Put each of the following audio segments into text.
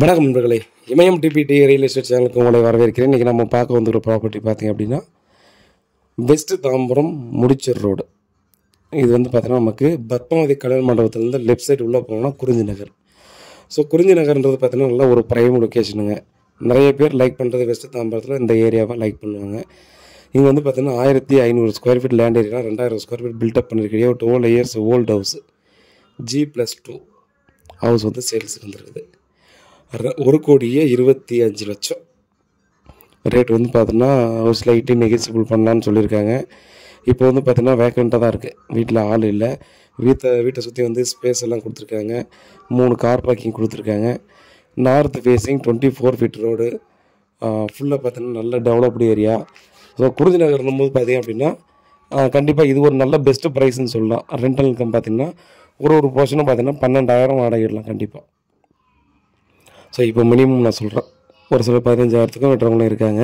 வணக்கம் நண்பர்களே, இமயம் DBT real estate சேனலுக்கு உங்களை வரவேற்கிறேன். இன்றைக்கி நம்ம பார்க்க வந்துக்கிற ப்ராப்பர்ட்டி பார்த்திங்க அப்படின்னா வெஸ்ட் தாம்பரம் முடிச்சர் ரோடு. இது வந்து பார்த்திங்கன்னா நமக்கு பத்மாவதி கல்யாண மண்டபத்துலேருந்து லெஃப்ட் சைடு உள்ளே போனோம்னா குறிஞ்சி நகர். ஸோ குறிஞ்சி நகர்ன்றது பார்த்திங்கன்னா நல்லா ஒரு ப்ரைம் லொக்கேஷனுங்க. நிறைய பேர் லைக் பண்ணுறது வெஸ்ட் தாம்பரத்தில் இந்த ஏரியாவை லைக் பண்ணுவாங்க. இங்கே வந்து பார்த்திங்கன்னா 1500 square feet land area, 2000 square feet built up பண்ணியிருக்கிற ஒரு 12 years old house, G+2 house வந்து சேல்ஸுக்கு வந்துருக்குது. 1,25,00,000 ரேட் வந்து பார்த்தோன்னா ஒரு ஸ்லைட்லி நெகோசியபிள் பண்ணலான்னு சொல்லியிருக்காங்க. இப்போ வந்து பார்த்தீங்கன்னா வேக்கண்ட்டாக தான் இருக்குது, வீட்டில் ஆள் இல்லை. வீட்டை சுற்றி வந்து ஸ்பேஸ் எல்லாம் கொடுத்துருக்காங்க. 3 கார் பார்க்கிங் கொடுத்துருக்காங்க. நார்த் ஃபேஸிங் 24 ஃபீட் ரோடு, ஃபுல்லாக பார்த்தீங்கன்னா நல்ல டெவலப்டு ஏரியா. ஸோ குறிஞ்சி நகர்னும் போது பார்த்தீங்க அப்படின்னா கண்டிப்பாக இது ஒரு நல்ல பெஸ்ட்டு ப்ரைஸ்ன்னு சொல்லலாம். ரெண்டல் இன்கம் பார்த்திங்கன்னா ஒரு போர்ஷனும் பார்த்தீங்கன்னா 12,000 வாடகைடலாம் கண்டிப்பாக. ஸோ இப்போ மினிமம் நான் சொல்கிறேன், ஒரு சில 15,000க்கும் வெட்டுறவங்களும் இருக்காங்க.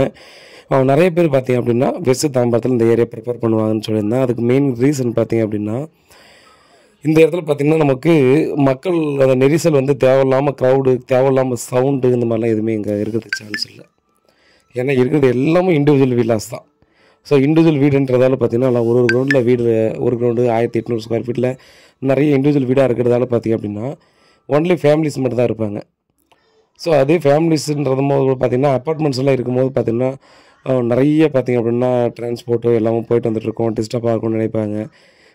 நிறைய பேர் பார்த்திங்க அப்படின்னா வெஸ்ட் தாம்பரத்தில் இந்த ஏரியா ப்ரிஃபர் பண்ணுவாங்கன்னு சொல்லியிருந்தேன். அதுக்கு மெயின் ரீசன் பார்த்திங்க அப்படின்னா இந்த இடத்துல பார்த்திங்கன்னா நமக்கு மக்கள் அந்த நெரிசல் வந்து தேவையில்லாமல் க்ரௌடு, தேவையில்லாமல் சவுண்டு, இந்த மாதிரிலாம் எதுவுமே இங்கே இருக்கிறதுக்கு சான்ஸ் இல்லை. ஏன்னா இருக்கிறது எல்லாமே இண்டிவிஜுவல் வில்லாஸ் தான். ஸோ இண்டிவிஜுவல் வீடுன்றதால பார்த்திங்கன்னா ஒரு கிரவுண்டில் வீடு, ஒரு கிரவுண்டு 1800 ஸ்கொயர் ஃபீட்டில் நிறைய இண்டிவிஜுவல் வீடாக இருக்கிறதால பார்த்திங்க அப்படின்னா ஒன்லி ஃபேமிலிஸ் மட்டும் தான் இருப்பாங்க. ஸோ அதே ஃபேமிலிஸ்ன்றது போது பார்த்திங்கன்னா அப்பார்ட்மெண்ட்ஸ்லாம் இருக்கும்போது பார்த்திங்கன்னா நிறைய பார்த்திங்க அப்படின்னா டிரான்ஸ்போர்ட்டு எல்லாமே போயிட்டு வந்துட்டுருக்கோம், டிஸ்டர்பாக இருக்கும்னு நினைப்பாங்க.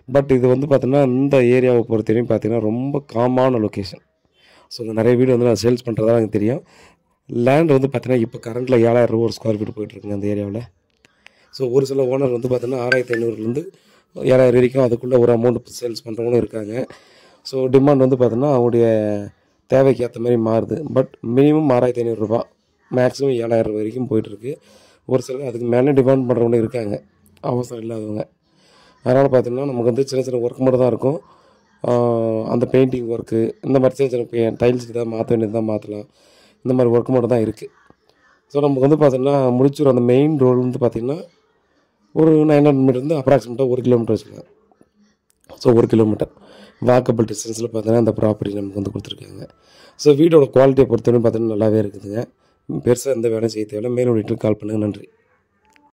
பட் இது வந்து பார்த்திங்கன்னா இந்த ஏரியாவை பொறுத்தவரையும் பார்த்திங்கன்னா ரொம்ப காமான லொக்கேஷன். ஸோ இந்த நிறைய வீடு வந்து நான் சேல்ஸ் பண்ணுறதா எனக்கு தெரியும். லேண்ட் வந்து பார்த்திங்கன்னா இப்போ கரண்ட்டில் 7,000 ரூபா ஒரு ஸ்கொயர் ஃபீட் போயிட்டுருக்குங்க அந்த ஏரியாவில். ஸோ ஒரு சில ஓனர் வந்து பார்த்திங்கன்னா 6,500லேருந்து 7,000 வரைக்கும் அதுக்குள்ளே ஒரு அமௌண்ட் சேல்ஸ் பண்ணுறவங்களும் இருக்காங்க. ஸோ டிமாண்ட் வந்து பார்த்திங்கன்னா அவங்களுடைய தேவைக்கு ஏற்ற மாதிரி மாறுது. பட் மினிமம் 6,500 ரூபா, மேக்ஸிமம் 7,000 ரூபா வரைக்கும் போயிட்டுருக்கு. ஒரு சிலர் அதுக்கு மேலே டிமாண்ட் பண்ணுறவங்க இருக்காங்க, அவசரம் இல்லாதவங்க. அதனால் பார்த்திங்கன்னா நமக்கு வந்து சின்ன சின்ன ஒர்க் மட்டும் தான் இருக்கும். அந்த பெயிண்டிங் ஒர்க்கு, இந்த மாதிரி சின்ன சின்ன டைல்ஸுக்கு தான் மாற்ற வேண்டியது தான் மாற்றலாம், இந்த மாதிரி ஒர்க் மட்டும் தான் இருக்குது. ஸோ நமக்கு வந்து பார்த்திங்கன்னா முடிச்சூர் அந்த மெயின் ரோடு வந்து பார்த்திங்கன்னா ஒரு 900 மீட்டர்லேருந்து அப்ராக்சிமேட்டாக 1 கிலோமீட்டர் வச்சுக்கலாம். ஸோ 1 கிலோமீட்டர் வாக்கபிள் டிஸ்டன்ஸில் பார்த்தீங்கன்னா அந்த ப்ராப்பர்ட்டி நமக்கு வந்து கொடுத்துருக்காங்க. ஸோ வீடோட குவாலிட்டியை பொறுத்தவரைக்கும் பார்த்தீங்கன்னா நல்லாவே இருக்குதுங்க. பெருசாக எந்த வேலையும் செய்ய தேவையில்லை. மேலும் கால் பண்ணுங்கள். நன்றி.